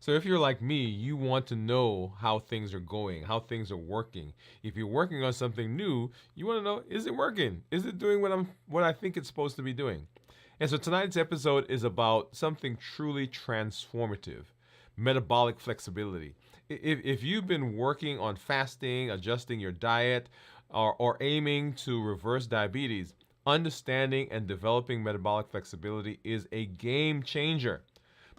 So if you're like me, you want to know how things are going, how things are working. If you're working on something new, you want to know, is it working? Is it doing what I think it's supposed to be doing? And so tonight's episode is about something truly transformative: metabolic flexibility. If you've been working on fasting, adjusting your diet, or aiming to reverse diabetes, understanding and developing metabolic flexibility is a game changer.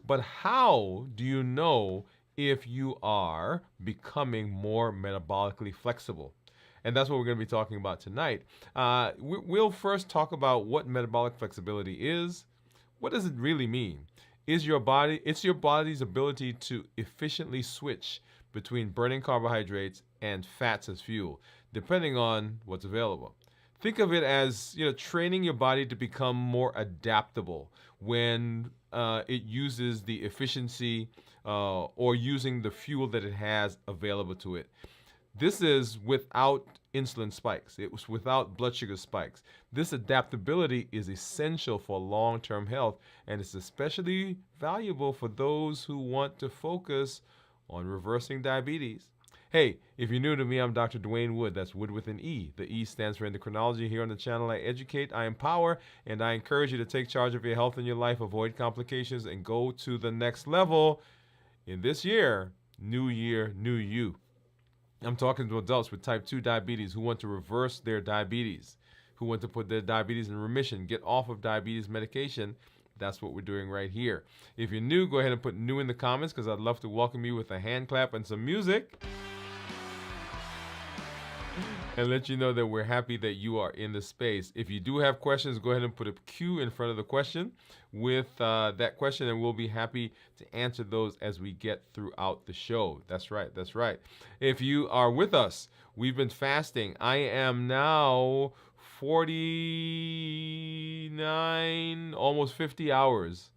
But how do you know if you are becoming more metabolically flexible? And that's what we're going to be talking about tonight. We'll first talk about what metabolic flexibility is. What does it really mean? It's your body's ability to efficiently switch between burning carbohydrates and fats as fuel, depending on what's available. Think of it as, training your body to become more adaptable when it uses the efficiency or using the fuel that it has available to it. This is without insulin spikes. It was without blood sugar spikes. This adaptability is essential for long-term health, and it's especially valuable for those who want to focus on reversing diabetes. Hey, if you're new to me, I'm Dr. Dwain Woode. That's Wood with an E. The E stands for endocrinology. Here on the channel, I educate, I empower, and I encourage you to take charge of your health and your life, avoid complications, and go to the next level in this year, new you. I'm talking to adults with type 2 diabetes who want to reverse their diabetes, who want to put their diabetes in remission, get off of diabetes medication. That's what we're doing right here. If you're new, go ahead and put new in the comments because I'd love to welcome you with a hand clap and some music and let you know that we're happy that you are in the space. If you do have questions, go ahead and put a Q in front of the question with that question, and we'll be happy to answer those as we get throughout the show. That's right. That's right. If you are with us, we've been fasting. I am now 49, almost 50 hours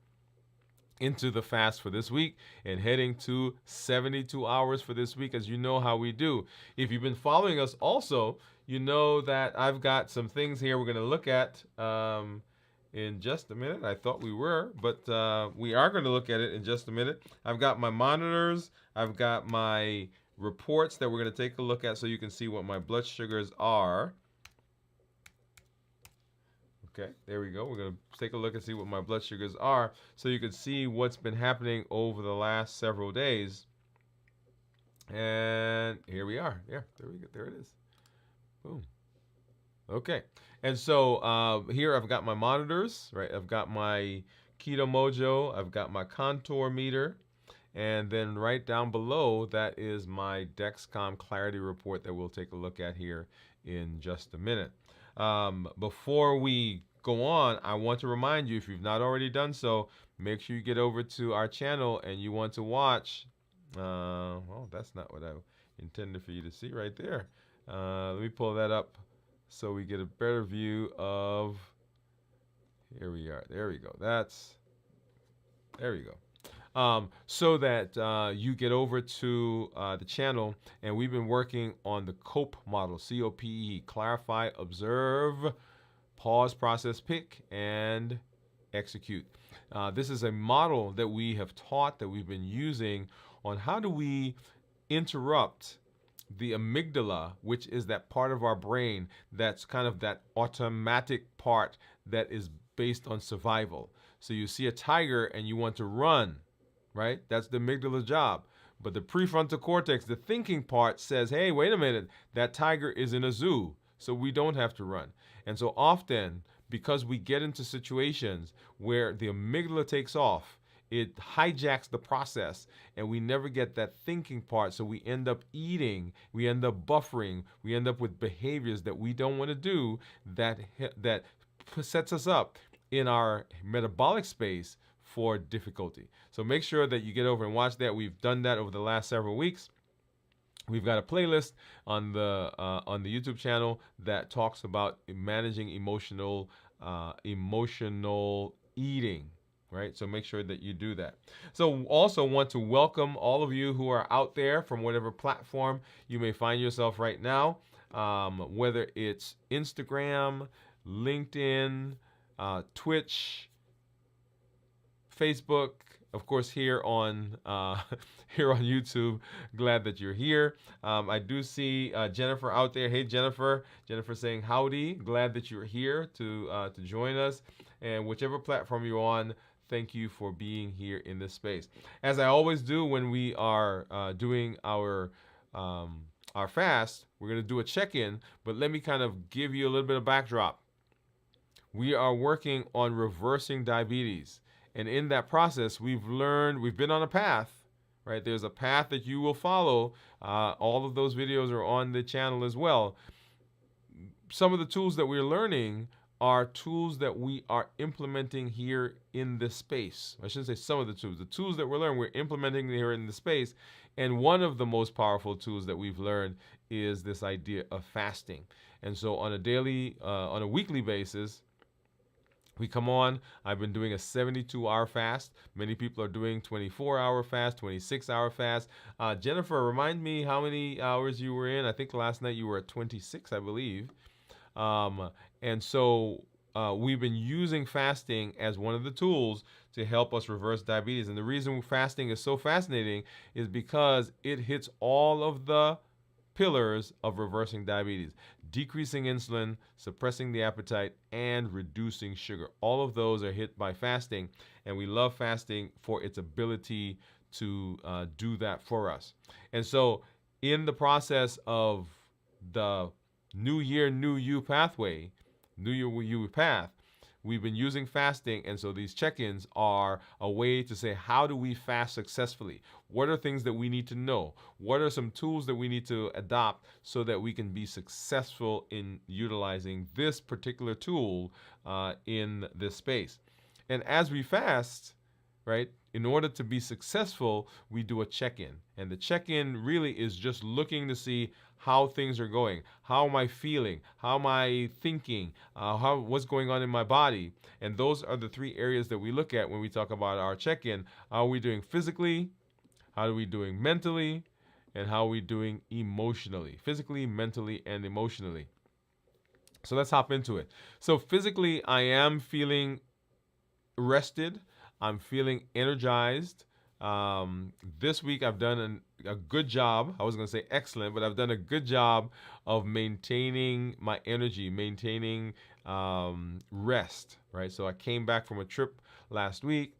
into the fast for this week and heading to 72 hours for this week, as you know how we do. If you've been following us also, you know that I've got some things here we're going to look at in just a minute. I thought we were, but we are going to look at it in just a minute. I've got my monitors. I've got my reports that we're going to take a look at so you can see what my blood sugars are. Okay, there we go. We're going to take a look and see what my blood sugars are so you can see what's been happening over the last several days. And here we are. Yeah, there we go. There it is. Boom. Okay. And so here I've got my monitors, right? I've got my Keto Mojo. I've got my contour meter. And then right down below, that is my Dexcom Clarity report that we'll take a look at here in just a minute. Before we go on, I want to remind you, if you've not already done so, make sure you get over to our channel and you want to watch. Well, that's not what I intended for you to see right there. Let me pull that up so we get a better view of. Here we are. There we go. There we go. So that you get over to the channel, and we've been working on the COPE model, COPE, clarify, observe, pause, process, pick, and execute. This is a model that we have taught, that we've been using on how do we interrupt the amygdala, which is that part of our brain that's kind of that automatic part that is based on survival. So you see a tiger and you want to run, right? That's the amygdala's job. But the prefrontal cortex, the thinking part, says, hey, wait a minute, that tiger is in a zoo, so we don't have to run. And so often, because we get into situations where the amygdala takes off, it hijacks the process, and we never get that thinking part, so we end up eating, we end up buffering, we end up with behaviors that we don't want to do that sets us up in our metabolic space for difficulty. So make sure that you get over and watch that. We've done that over the last several weeks. We've got a playlist on the YouTube channel that talks about managing emotional eating, right? So make sure that you do that. So also want to welcome all of you who are out there from whatever platform you may find yourself right now, whether it's Instagram, LinkedIn, Twitch, Facebook, of course, here on here on YouTube. Glad that you're here. I do see Jennifer out there. Hey, Jennifer. Jennifer saying howdy. Glad that you're here to join us. And whichever platform you're on, thank you for being here in this space. As I always do when we are doing our fast, we're going to do a check-in. But let me kind of give you a little bit of backdrop. We are working on reversing diabetes. And in that process, we've been on a path, right? There's a path that you will follow. All of those videos are on the channel as well. Some of the tools that we're learning are tools that we are implementing here in this space. I shouldn't say some of the tools. The tools that we're learning, we're implementing here in the space. And one of the most powerful tools that we've learned is this idea of fasting. And so on a weekly basis, we come on. I've been doing a 72-hour fast. Many people are doing 24-hour fast, 26-hour fast. Jennifer, remind me how many hours you were in. I think last night you were at 26, I believe. And so we've been using fasting as one of the tools to help us reverse diabetes. And the reason fasting is so fascinating is because it hits all of the pillars of reversing diabetes: decreasing insulin, suppressing the appetite, and reducing sugar. All of those are hit by fasting, and we love fasting for its ability to do that for us. And so in the process of the New Year, New You pathway, New Year, New You path, we've been using fasting, and so these check-ins are a way to say, how do we fast successfully? What are things that we need to know? What are some tools that we need to adopt so that we can be successful in utilizing this particular tool in this space? And as we fast, right, in order to be successful, we do a check-in. And the check-in really is just looking to see how things are going. How am I feeling? How am I thinking? What's going on in my body? And those are the three areas that we look at when we talk about our check-in. How are we doing physically? How are we doing mentally? And how are we doing emotionally? Physically, mentally, and emotionally. So let's hop into it. So physically, I am feeling rested. I'm feeling energized. This week I've done a good job. I was going to say excellent, but I've done a good job of maintaining my energy, maintaining rest, right? So I came back from a trip last week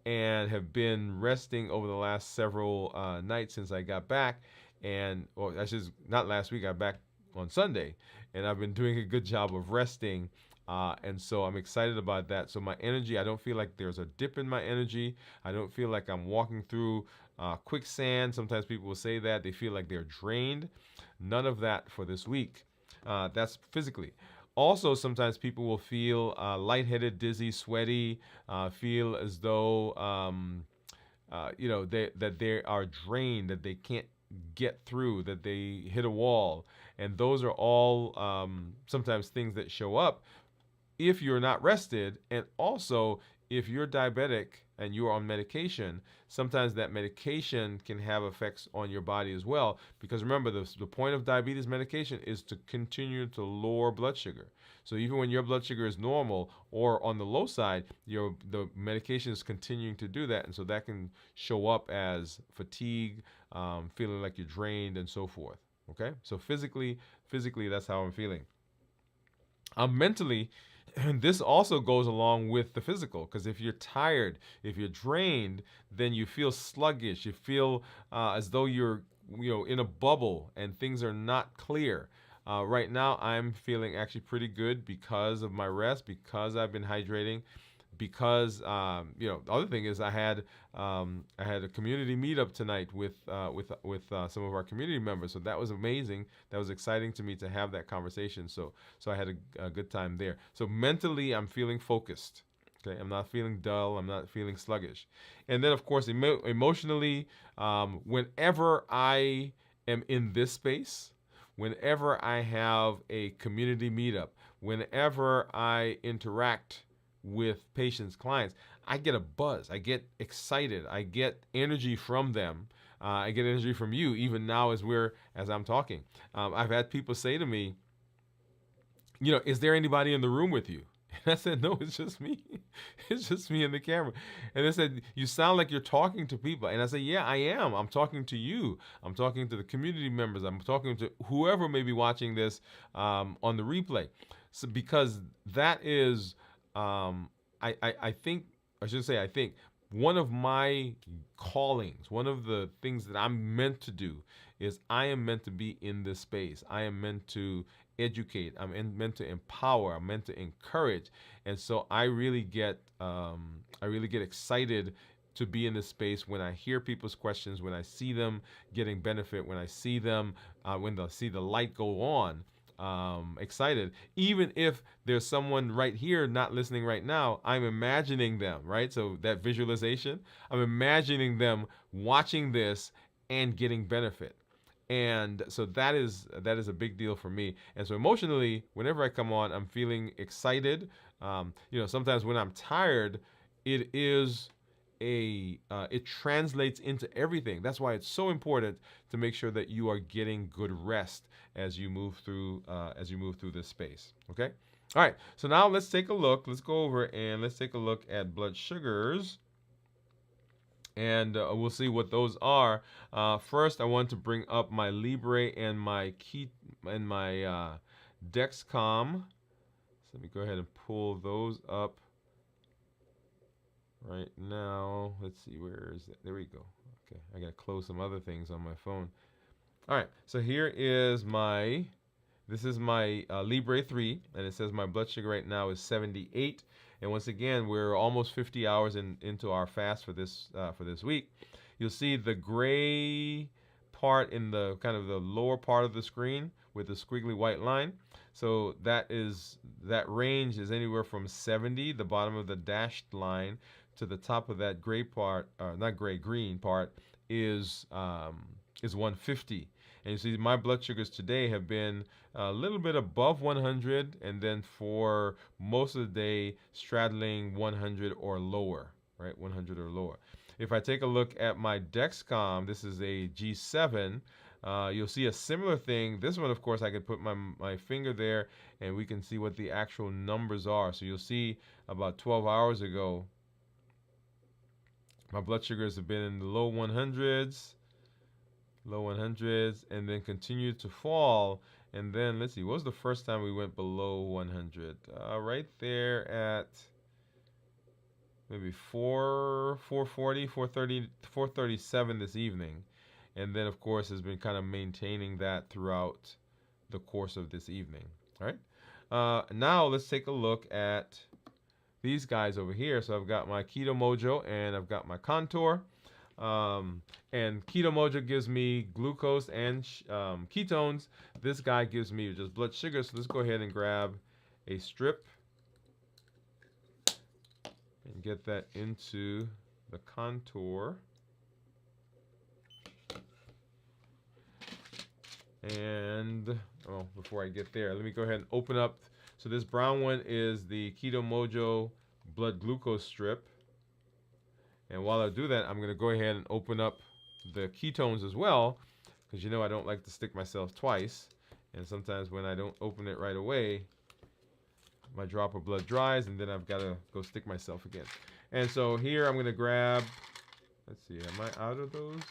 and have been resting over the last several nights since I got back. And, well, that's just not last week. I got back on Sunday, and I've been doing a good job of resting. And so I'm excited about that. So my energy, I don't feel like there's a dip in my energy. I don't feel like I'm walking through quicksand. Sometimes people will say that. They feel like they're drained. None of that for this week. That's physically. Also, sometimes people will feel lightheaded, dizzy, sweaty, feel as though, that they are drained, that they can't get through, that they hit a wall. And those are all sometimes things that show up if you're not rested. And also, if you're diabetic and you're on medication, sometimes that medication can have effects on your body as well. Because remember, the point of diabetes medication is to continue to lower blood sugar. So even when your blood sugar is normal or on the low side, the medication is continuing to do that. And so that can show up as fatigue, feeling like you're drained, and so forth. Okay? So physically, that's how I'm feeling. Mentally, and this also goes along with the physical, because if you're tired, if you're drained, then you feel sluggish. You feel as though you're in a bubble and things are not clear. Right now, I'm feeling actually pretty good because of my rest, because I've been hydrating, because the other thing is I had a community meetup tonight with some of our community members. So that was amazing. That was exciting to me to have that conversation. So I had a good time there. So mentally, I'm feeling focused. Okay, I'm not feeling dull. I'm not feeling sluggish. And then, of course, emotionally, whenever I am in this space, whenever I have a community meetup, whenever I interact with patients, clients, I get a buzz. I get excited. I get energy from them. I get energy from you, even now as I'm talking. I've had people say to me, is there anybody in the room with you? And I said, no, it's just me. It's just me and the camera. And they said, you sound like you're talking to people. And I said, yeah, I am. I'm talking to you. I'm talking to the community members. I'm talking to whoever may be watching this on the replay. So because that is, I think, I should say, I think one of my callings, one of the things that I'm meant to do is I am meant to be in this space. I am meant to educate. Meant to empower. I'm meant to encourage. And so I really get excited to be in this space when I hear people's questions, when I see them getting benefit, when I see them, when they see the light go on. Excited. Even if there's someone right here not listening right now, I'm imagining them, right? So that visualization, I'm imagining them watching this and getting benefit. And so that is a big deal for me. And so emotionally, whenever I come on, I'm feeling excited. Sometimes when I'm tired, it is it translates into everything. That's why it's so important to make sure that you are getting good rest as you move through this space. Okay. All right. So now let's take a look. Let's go over and let's take a look at blood sugars. And we'll see what those are. First, I want to bring up my Libre and my Dexcom. So let me go ahead and pull those up right now. Let's see, where is it? There we go. Okay, I gotta close some other things on my phone. All right, so here is this is my Libre 3, and it says my blood sugar right now is 78. And once again, we're almost 50 hours into our fast for this week. You'll see the gray part in the kind of the lower part of the screen with the squiggly white line. So that range is anywhere from 70, the bottom of the dashed line, to the top of that gray part, not gray, green part is 150. And you see my blood sugars today have been a little bit above 100, and then for most of the day straddling 100 or lower, right? 100 or lower. If I take a look at my Dexcom, this is a G7, you'll see a similar thing. This one, of course, I could put my finger there and we can see what the actual numbers are. So you'll see about 12 hours ago, my blood sugars have been in the low 100s, and then continued to fall. And then let's see, what was the first time we went below 100? Right there at maybe 440, 430, 437 this evening. And then, of course, has been kind of maintaining that throughout the course of this evening. All right. Now let's take a look at these guys over here. So I've got my Keto Mojo and I've got my Contour. And Keto Mojo gives me glucose and ketones. This guy gives me just blood sugar. So let's go ahead and grab a strip and get that into the Contour. And before I get there, let me go ahead and open up. So this brown one is the Keto Mojo blood glucose strip. And while I do that, I'm going to go ahead and open up the ketones as well, because I don't like to stick myself twice. And sometimes when I don't open it right away, my drop of blood dries, and then I've got to go stick myself again. And so here I'm going to grab, let's see, am I out of those?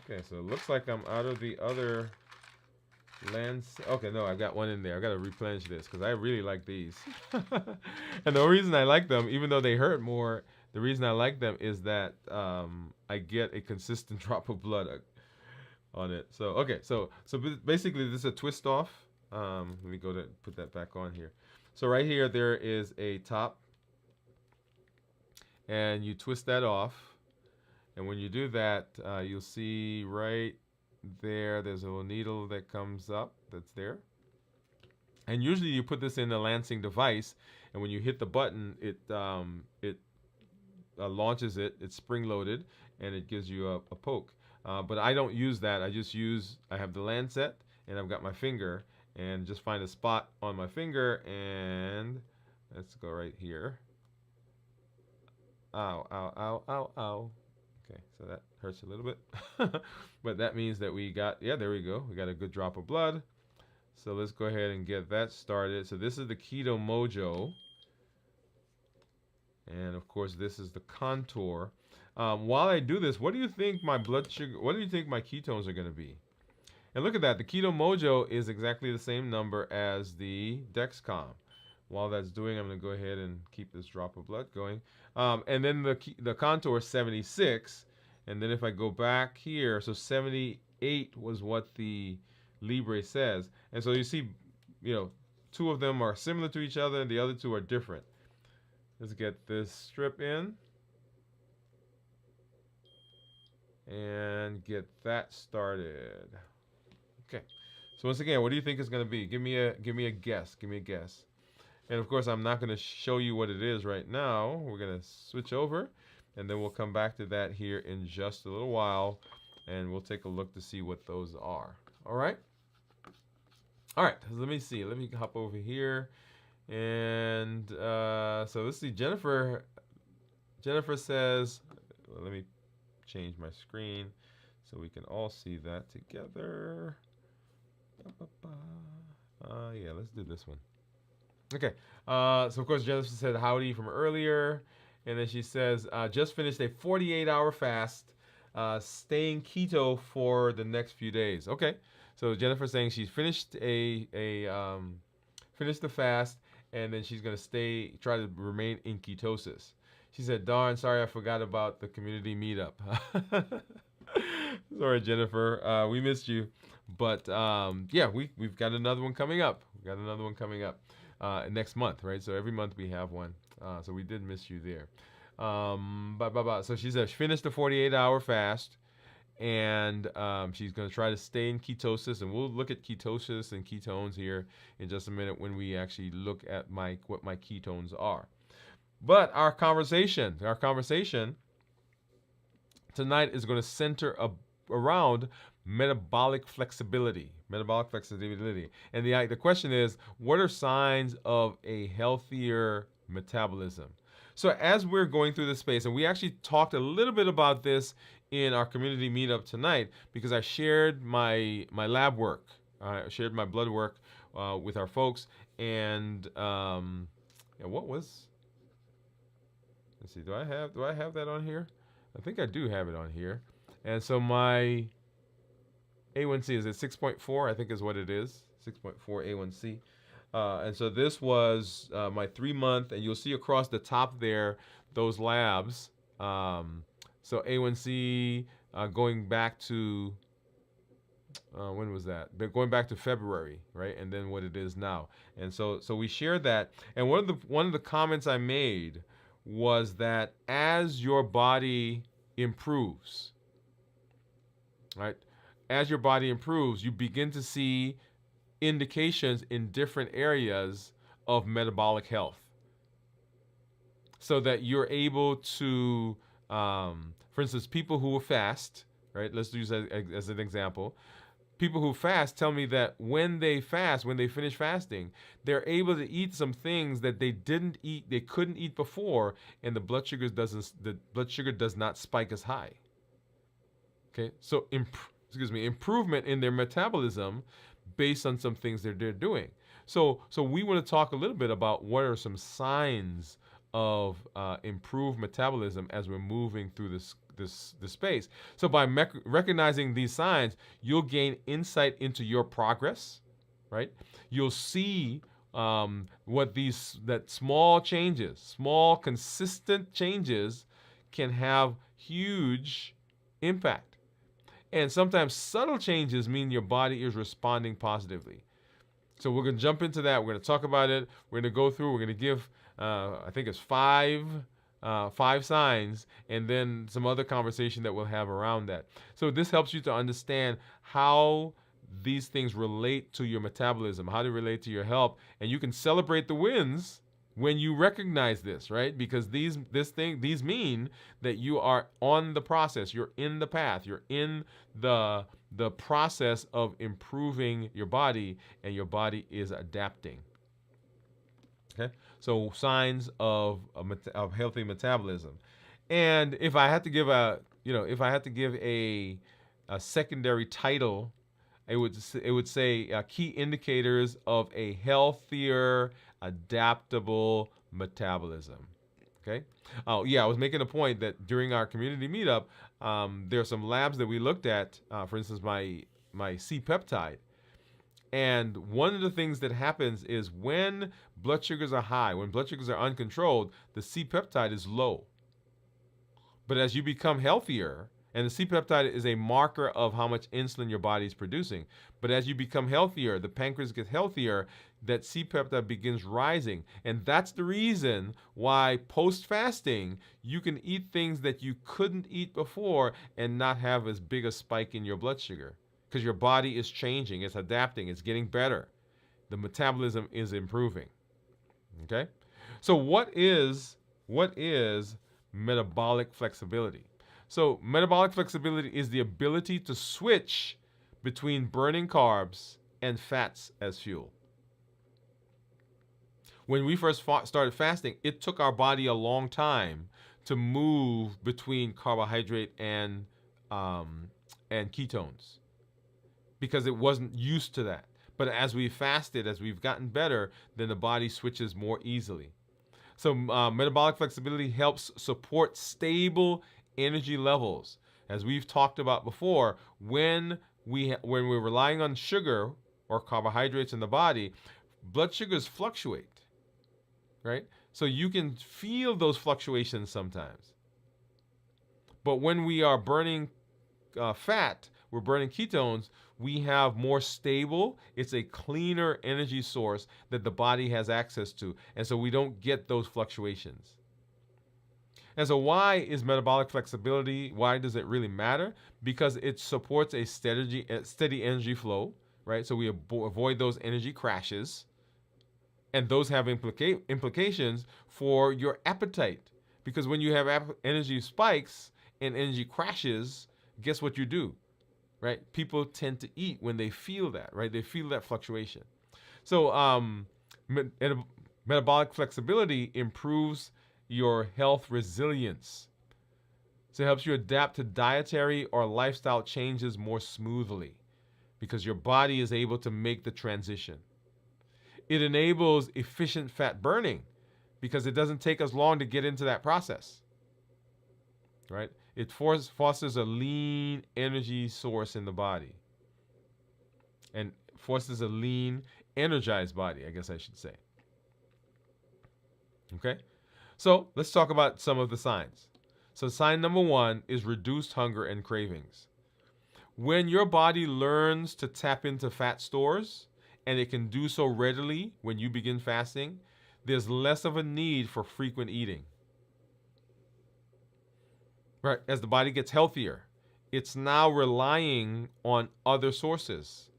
Okay, so it looks like I'm out of the other Lance. Okay, no, I got one in there. I got to replenish this because I really like these. And the reason I like them, even though they hurt more, the reason I like them is that I get a consistent drop of blood on it. So okay, so basically this is a twist off. Let me go to put that back on here. So right here there is a top, and you twist that off. And when you do that, you'll see right there's a little needle that comes up that's there. And usually you put this in a lancing device, and when you hit the button, it launches it. It's spring-loaded, and it gives you a poke. But I don't use that. I have the lancet, and I've got my finger, and just find a spot on my finger, and let's go right here. Ow, ow, ow, ow, ow. Okay, so that hurts a little bit. But that means that we got, there we go. We got a good drop of blood. So let's go ahead and get that started. So this is the Keto Mojo. And of course, this is the contour. While I do this, what do you think my blood sugar, what do you think my ketones are going to be? And look at that. The Keto Mojo is exactly the same number as the Dexcom. While that's doing, I'm going to go ahead and keep this drop of blood going. And then the contour is 76. And then if I go back here, so 78 was what the Libre says. And so you see, two of them are similar to each other and the other two are different. Let's get this strip in and get that started. Okay. So once again, what do you think it's going to be? Give me a guess. Give me a guess. And of course, I'm not going to show you what it is right now. We're going to switch over, and then we'll come back to that here in just a little while, and we'll take a look to see what those are. All right? All right, let me see. Let me hop over here. And so let's see. Jennifer says, let me change my screen so we can all see that together. Yeah, let's do this one. Okay, so of course Jennifer said howdy from earlier, and then she says just finished a 48-hour fast, staying keto for the next few days. Okay, so Jennifer's saying she's finished finished the fast, and then she's gonna try to remain in ketosis. She said, "Darn, sorry I forgot about the community meetup." Sorry, Jennifer, we missed you, but yeah, we've got another one coming up. Next month, right? So every month we have one. So we did miss you there. So she said she finished the 48-hour fast, and she's going to try to stay in ketosis. And we'll look at ketosis and ketones here in just a minute when we actually look at what my ketones are. But our conversation tonight is going to center around metabolic flexibility. And the question is, what are signs of a healthier metabolism? So as we're going through this space, and we actually talked a little bit about this in our community meetup tonight, because I shared my lab work, I shared my blood work with our folks, and what was? Let's see, do I have that on here? I think I do have it on here. And so my A1C is at 6.4, I think is what it is, 6.4 A1C. And so this was my 3-month, and you'll see across the top there those labs. So A1C going back to, when was that? Going back to February, right? And then what it is now. And so we shared that. And one of the comments I made was that as your body improves, right? As your body improves, you begin to see indications in different areas of metabolic health, so that you're able to, for instance, people who fast, right? Let's use that as an example. People who fast tell me that when they finish fasting, they're able to eat some things that they couldn't eat before, and the blood sugar does not spike as high. Okay, so improvement in their metabolism based on some things that they're doing. So we want to talk a little bit about what are some signs of improved metabolism as we're moving through this space. So by recognizing these signs, you'll gain insight into your progress, right? You'll see that small consistent changes can have huge impact. And sometimes subtle changes mean your body is responding positively. So we're going to jump into that. We're going to talk about it. We're going to go through. We're going to give, I think it's five signs, and then some other conversation that we'll have around that. So this helps you to understand how these things relate to your metabolism, how they relate to your health, and you can celebrate the wins when you recognize this, right? Because these mean that you are on the process, you're in the path, you're in the process of improving your body, and your body is adapting. Okay, so signs of healthy metabolism. And if I had to give a secondary title it would say key indicators of a healthier, adaptable metabolism. Okay. Oh yeah, I was making a point that during our community meetup, there are some labs that we looked at. For instance, my C peptide. And one of the things that happens is when blood sugars are high, when blood sugars are uncontrolled, the C peptide is low. But as you become healthier, and the C peptide is a marker of how much insulin your body is producing. But as you become healthier, the pancreas gets healthier, that C peptide begins rising. And that's the reason why post fasting, you can eat things that you couldn't eat before and not have as big a spike in your blood sugar. Because your body is changing, it's adapting, it's getting better. The metabolism is improving. Okay? So what is metabolic flexibility? So metabolic flexibility is the ability to switch between burning carbs and fats as fuel. When we first started fasting, it took our body a long time to move between carbohydrate and ketones because it wasn't used to that. But as we fasted, as we've gotten better, then the body switches more easily. So metabolic flexibility helps support stable energy levels. As we've talked about before, when we're relying on sugar or carbohydrates in the body, blood sugars fluctuate, right? So you can feel those fluctuations sometimes. But when we are burning fat, we're burning ketones, we have more stable, it's a cleaner energy source that the body has access to. And so we don't get those fluctuations. And so why is metabolic flexibility, why does it really matter? Because it supports a steady energy flow, right? So we avoid those energy crashes. And those have implications for your appetite. Because when you have energy spikes and energy crashes, guess what you do? Right? People tend to eat when they feel that, right? They feel that fluctuation. So metabolic flexibility improves your health resilience. So it helps you adapt to dietary or lifestyle changes more smoothly because your body is able to make the transition. It enables efficient fat burning because it doesn't take us long to get into that process, right? It fosters a lean energy source in the body and fosters a lean, energized body, I guess I should say. Okay? So let's talk about some of the signs. So sign number 1 is reduced hunger and cravings. When your body learns to tap into fat stores, and it can do so readily when you begin fasting, there's less of a need for frequent eating. Right? As the body gets healthier, it's now relying on other sources.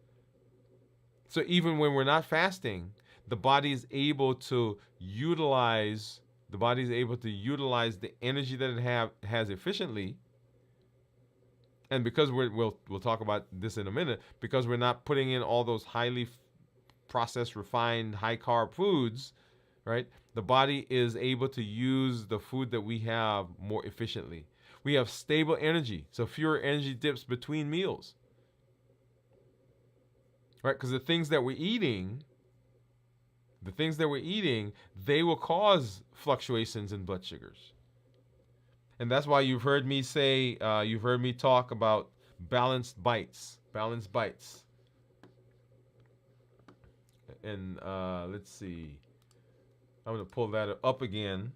So even when we're not fasting, the body is able to utilize the energy that it has efficiently. And because we'll talk about this in a minute, because we're not putting in all those highly processed, refined, high carb foods, right? The body is able to use the food that we have more efficiently. We have stable energy, so fewer energy dips between meals, right? Because the things that we're eating, they will cause fluctuations in blood sugars. And that's why you've heard me talk about balanced bites. And let's see. I'm going to pull that up again.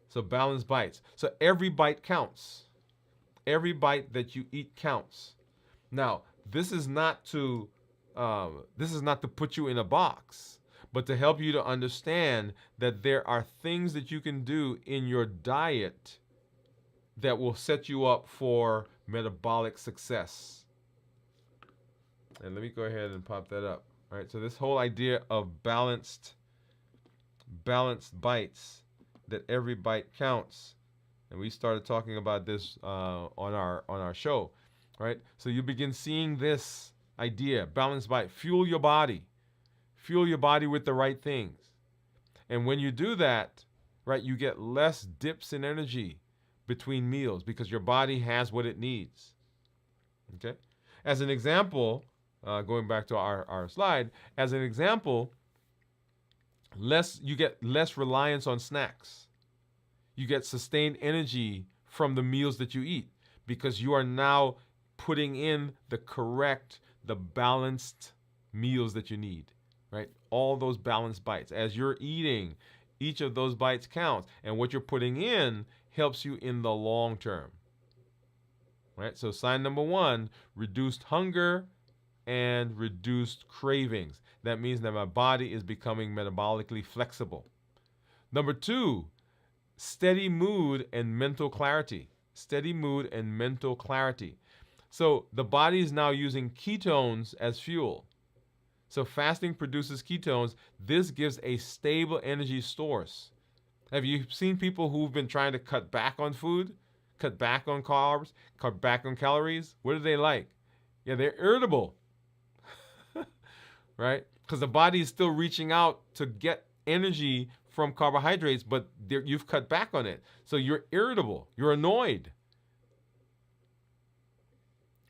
So balanced bites. So every bite counts. Every bite that you eat counts. Now, this is not to put you in a box, but to help you to understand that there are things that you can do in your diet that will set you up for metabolic success. And let me go ahead and pop that up. All right, so this whole idea of balanced bites, that every bite counts, and we started talking about this on our show, right? So you begin seeing this idea, balanced bite, fuel your body with the right things, and when you do that, right, you get less dips in energy between meals because your body has what it needs. Okay. As an example, going back to our slide, as an example, you get less reliance on snacks. You get sustained energy from the meals that you eat because you are now putting in the balanced meals that you need, right? All those balanced bites. As you're eating, each of those bites counts, and what you're putting in helps you in the long term, right? So sign number 1, reduced hunger and reduced cravings. That means that my body is becoming metabolically flexible. Number 2, steady mood and mental clarity. Steady mood and mental clarity. So the body is now using ketones as fuel. So fasting produces ketones. This gives a stable energy source. Have you seen people who've been trying to cut back on food, cut back on carbs, cut back on calories? What are they like? Yeah, they're irritable, right? Because the body is still reaching out to get energy from carbohydrates, but you've cut back on it. So you're irritable. You're annoyed.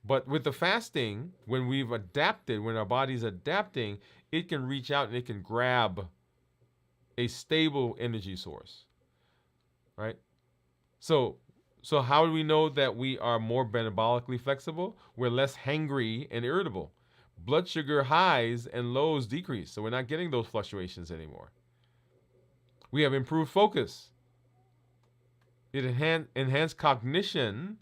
But with the fasting, when our body's adapting, it can reach out and it can grab a stable energy source, right? So how do we know that we are more metabolically flexible? We're less hangry and irritable. Blood sugar highs and lows decrease, so we're not getting those fluctuations anymore. We have improved focus. It enhanced cognition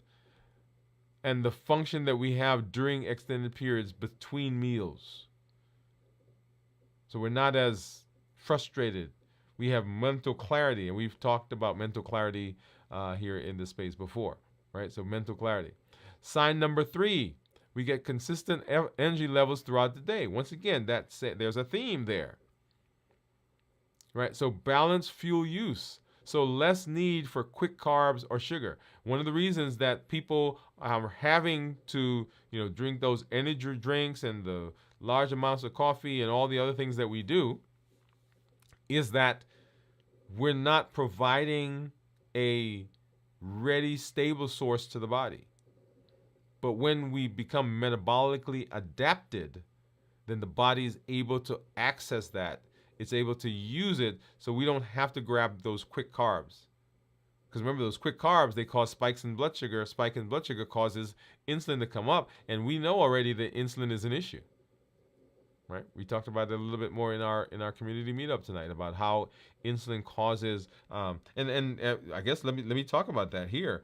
and the function that we have during extended periods between meals. So we're not as frustrated. We have mental clarity, and we've talked about mental clarity here in this space before, right? So mental clarity. Sign number 3, we get consistent energy levels throughout the day. Once again, there's a theme there, right? So balanced fuel use. So less need for quick carbs or sugar. One of the reasons that people are having to, drink those energy drinks and the large amounts of coffee and all the other things that we do is that we're not providing a ready, stable source to the body. But when we become metabolically adapted, then the body is able to access that. It's able to use it so we don't have to grab those quick carbs. Because remember, those quick carbs, they cause spikes in blood sugar. A spike in blood sugar causes insulin to come up, and we know already that insulin is an issue. Right? We talked about it a little bit more in our community meetup tonight about how insulin causes and I guess let me talk about that here.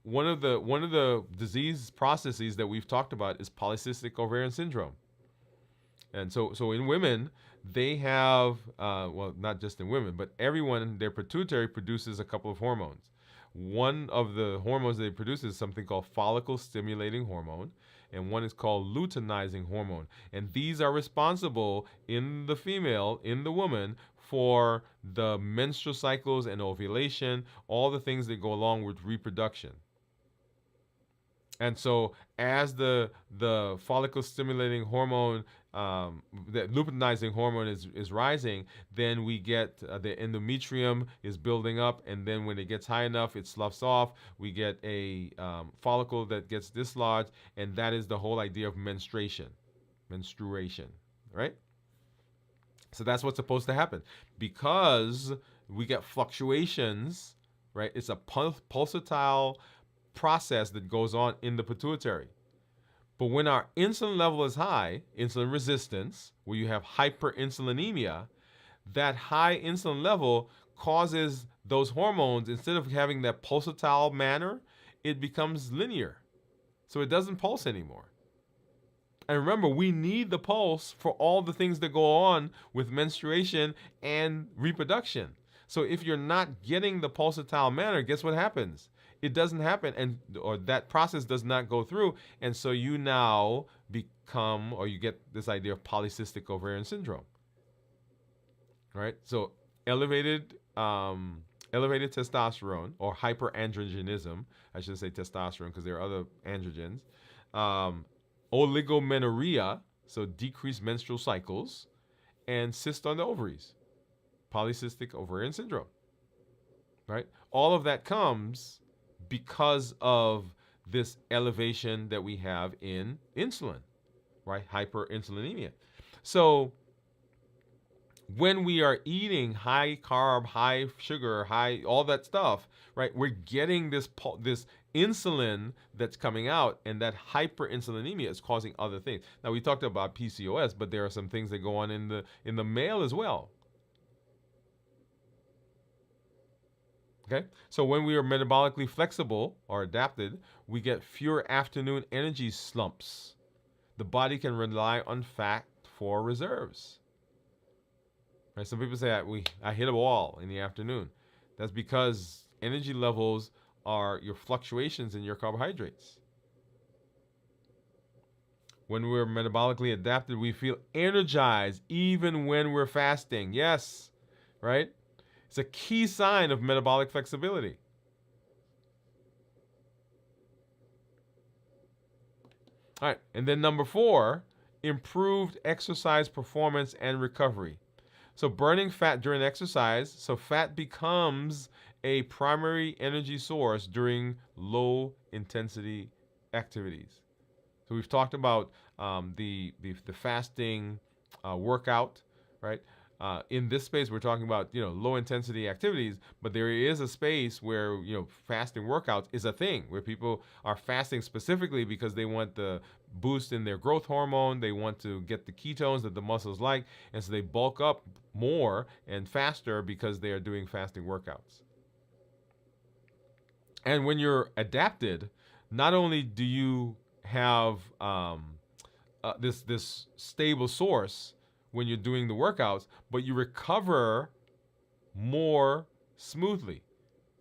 One of the disease processes that we've talked about is polycystic ovarian syndrome. And so in women, they have, not just in women, but everyone, their pituitary produces a couple of hormones. One of the hormones they produce is something called follicle-stimulating hormone, and one is called luteinizing hormone. And these are responsible in the female, in the woman, for the menstrual cycles and ovulation, all the things that go along with reproduction. And so as the follicle-stimulating hormone, the luteinizing hormone is rising, then we get the endometrium is building up, and then when it gets high enough, it sloughs off. We get a follicle that gets dislodged, and that is the whole idea of menstruation, right? So that's what's supposed to happen. Because we get fluctuations, right? It's a pulsatile process that goes on in the pituitary. But when our insulin level is high, insulin resistance, where you have hyperinsulinemia, that high insulin level causes those hormones, instead of having that pulsatile manner, it becomes linear. So it doesn't pulse anymore. And remember, we need the pulse for all the things that go on with menstruation and reproduction. So if you're not getting the pulsatile manner, guess what happens? It doesn't happen, or that process does not go through, and so you now become, or you get this idea of polycystic ovarian syndrome, right? So elevated testosterone, or hyperandrogenism, I shouldn't say testosterone because there are other androgens, oligomenorrhea, so decreased menstrual cycles, and cyst on the ovaries, polycystic ovarian syndrome, right? All of that comes because of this elevation that we have in insulin, right? Hyperinsulinemia. So when we are eating high carb, high sugar, high all that stuff, right? We're getting this insulin that's coming out, and that hyperinsulinemia is causing other things. Now we talked about PCOS, but there are some things that go on in the male as well. Okay, so when we are metabolically flexible or adapted, we get fewer afternoon energy slumps. The body can rely on fat for reserves. Right? Some people say I hit a wall in the afternoon. That's because energy levels are your fluctuations in your carbohydrates. When we're metabolically adapted, we feel energized even when we're fasting. Yes, right? It's a key sign of metabolic flexibility. All right, and then number 4, improved exercise performance and recovery. So burning fat during exercise, so fat becomes a primary energy source during low intensity activities. So we've talked about the fasting workout, right? In this space, we're talking about low intensity activities, but there is a space where fasting workouts is a thing where people are fasting specifically because they want the boost in their growth hormone, they want to get the ketones that the muscles like, and so they bulk up more and faster because they are doing fasting workouts. And when you're adapted, not only do you have this stable source when you're doing the workouts, but you recover more smoothly,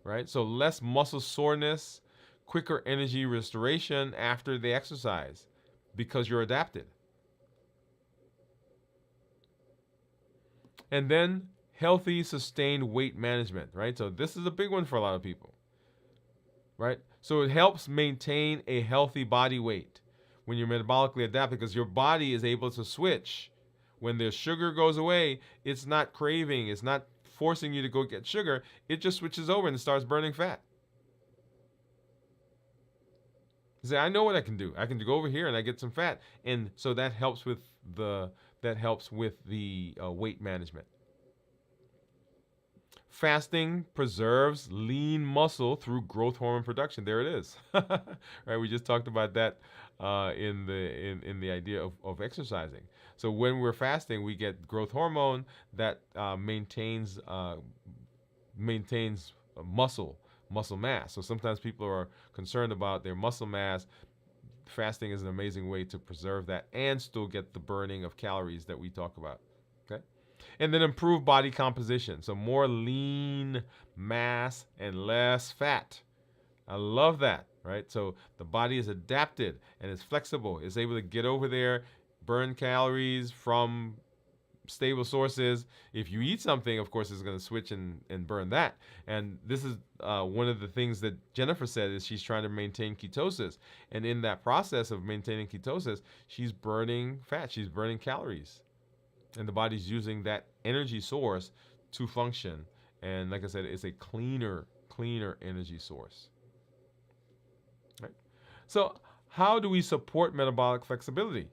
right? So less muscle soreness, quicker energy restoration after the exercise because you're adapted. And then healthy, sustained weight management, right? So this is a big one for a lot of people, right? So it helps maintain a healthy body weight when you're metabolically adapted because your body is able to switch. When the sugar goes away, it's not craving, it's not forcing you to go get sugar, it just switches over and starts burning fat. You say, I know what I can do. I can go over here and I get some fat, and so that helps with the weight management. Fasting preserves lean muscle through growth hormone production. There it is. Right? We just talked about that in the idea of exercising. So when we're fasting, we get growth hormone that maintains muscle mass. So sometimes people are concerned about their muscle mass. Fasting is an amazing way to preserve that and still get the burning of calories that we talk about. Okay? And then improve body composition. So more lean mass and less fat. I love that, right? So the body is adapted and it's flexible. It's able to get over there, burn calories from stable sources. If you eat something, of course, it's going to switch and burn that. And this is one of the things that Jennifer said is she's trying to maintain ketosis. And in that process of maintaining ketosis, she's burning fat. She's burning calories. And the body's using that energy source to function. And like I said, it's a cleaner energy source. Right? So how do we support metabolic flexibility?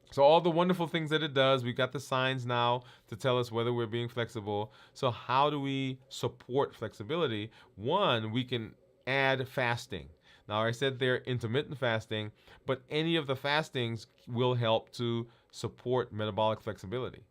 So all the wonderful things that it does, we've got the signs now to tell us whether we're being flexible. So how do we support flexibility? One, we can add fasting. Now I said they're intermittent fasting, but any of the fastings will help to support metabolic flexibility.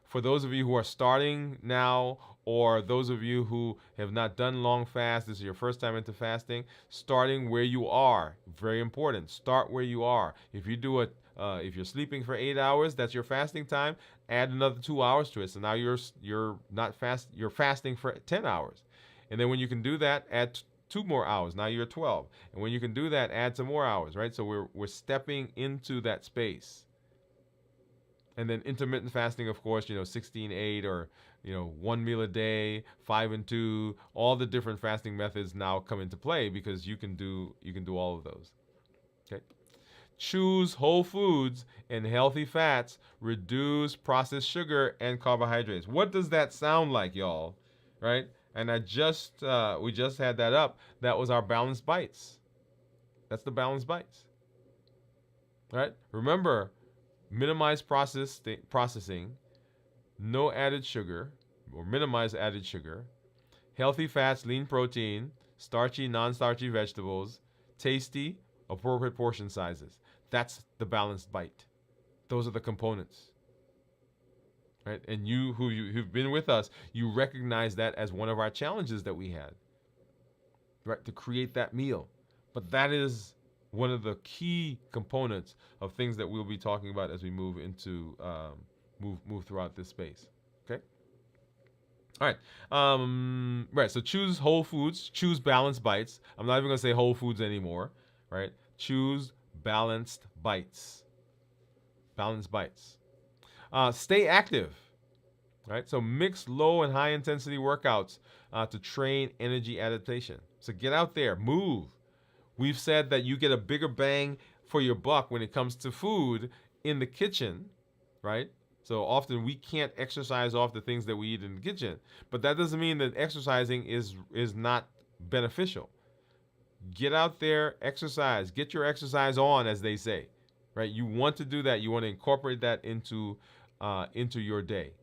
For those of you who are starting now, or those of you who have not done long fast, this is your first time into fasting, starting where you are, very important. Start where you are. If you're sleeping for 8 hours, that's your fasting time. Add another 2 hours to it. So now you're not fast. You're fasting for 10 hours, and then when you can do that, add 2 more hours. Now you're 12, and when you can do that, add some more hours. Right. So we're stepping into that space. And then intermittent fasting, of course, 16-8 or 1 meal a day, 5 and 2, all the different fasting methods now come into play because you can do all of those. Okay. Choose whole foods and healthy fats, reduce processed sugar and carbohydrates. What does that sound like, y'all? Right? And we just had that up. That was our balanced bites. That's the balanced bites. Right? Remember, minimize processing, no added sugar, or minimize added sugar, healthy fats, lean protein, starchy, non-starchy vegetables, tasty, appropriate portion sizes. That's the balanced bite. Those are the components. Right? And who've been with us, you recognize that as one of our challenges that we had. Right? To create that meal. But that is one of the key components of things that we'll be talking about as we move into move throughout this space. Okay. All right. Right. So choose whole foods. Choose balanced bites. I'm not even gonna say whole foods anymore. Right. Choose balanced bites. Balanced bites. Stay active. Right. So mix low and high intensity workouts to train energy adaptation. So get out there, move. We've said that you get a bigger bang for your buck when it comes to food in the kitchen, right? So often we can't exercise off the things that we eat in the kitchen, but that doesn't mean that exercising is not beneficial. Get out there, exercise, get your exercise on, as they say, right? You want to do that. You want to incorporate that into your day.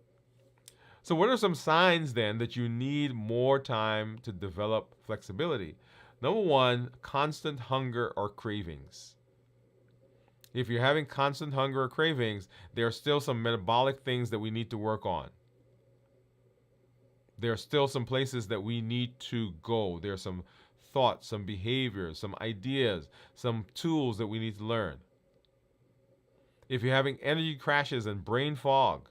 So what are some signs then that you need more time to develop flexibility? Number one, constant hunger or cravings. If you're having constant hunger or cravings, there are still some metabolic things that we need to work on. There are still some places that we need to go. There are some thoughts, some behaviors, some ideas, some tools that we need to learn. If you're having energy crashes and brain fog,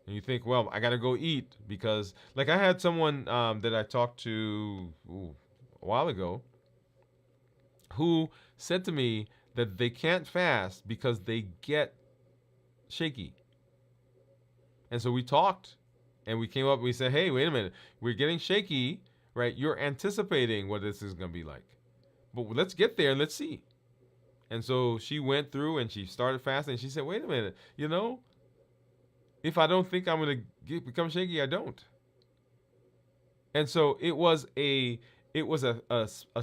and you think, well, I got to go eat because, like, I had someone that I talked to a while ago who said to me that they can't fast because they get shaky. And so we talked and we came up and we said, hey, wait a minute, we're getting shaky, right? You're anticipating what this is going to be like. But let's get there and let's see. And so she went through and she started fasting. And she said, wait a minute, if I don't think I'm going to become shaky, I don't. And so it was a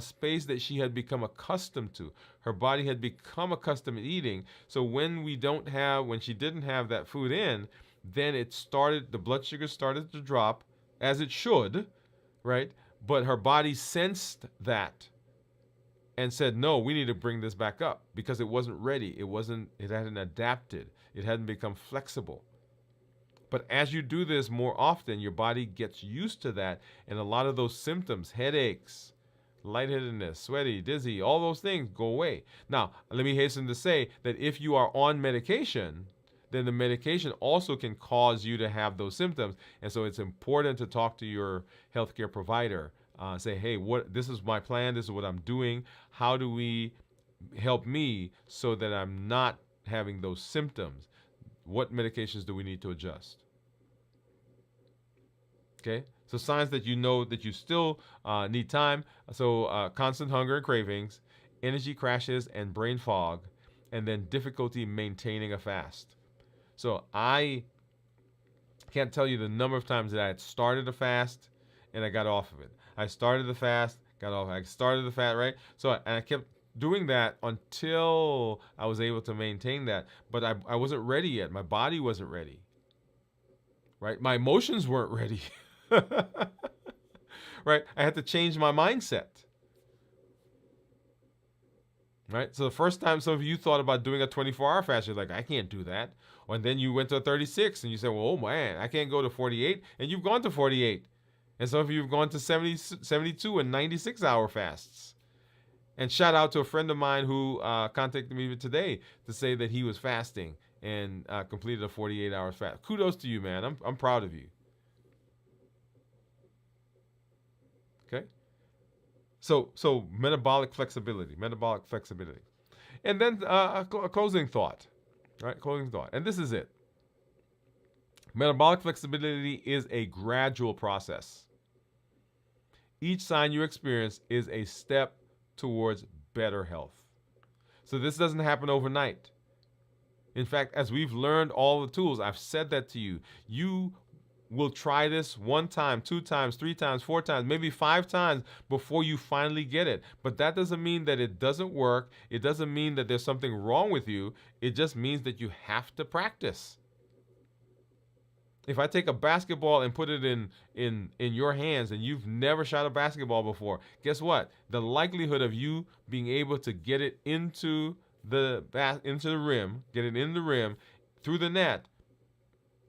space that she had become accustomed to. Her body had become accustomed to eating. So when she didn't have that food in, then the blood sugar started to drop, as it should, right? But her body sensed that and said, no, we need to bring this back up because it wasn't ready. It hadn't adapted. It hadn't become flexible. But as you do this more often, your body gets used to that, and a lot of those symptoms, headaches, lightheadedness, sweaty, dizzy, all those things go away. Now, let me hasten to say that if you are on medication, then the medication also can cause you to have those symptoms. And so it's important to talk to your healthcare provider. Say, hey, this is my plan. This is what I'm doing. How do we help me so that I'm not having those symptoms? What medications do we need to adjust? Okay, so signs that you know that you still need time. So constant hunger and cravings, energy crashes and brain fog, and then difficulty maintaining a fast. So I can't tell you the number of times that I had started a fast and I got off of it. I started the fast, got off. I started the fast, right? So I kept doing that until I was able to maintain that. But I wasn't ready yet. My body wasn't ready. Right? My emotions weren't ready. Right? I had to change my mindset. Right? So the first time some of you thought about doing a 24-hour fast, you're like, I can't do that. And then you went to a 36 and you said, well, oh man, I can't go to 48. And you've gone to 48. And some of you have gone to 70, 72 and 96-hour fasts. And shout out to a friend of mine who contacted me today to say that he was fasting and completed a 48-hour fast. Kudos to you, man. I'm proud of you. Okay? So metabolic flexibility. And then a closing thought. Right? Closing thought. And this is it. Metabolic flexibility is a gradual process. Each sign you experience is a step towards better health. So this doesn't happen overnight. In fact, as we've learned all the tools, I've said that to you, you will try this 1 time, 2 times, 3 times, 4 times, maybe 5 times before you finally get it. But that doesn't mean that it doesn't work. It doesn't mean that there's something wrong with you. It just means that you have to practice. If I take a basketball and put it in your hands and you've never shot a basketball before, guess what? The likelihood of you being able to get it into the rim, get it in the rim through the net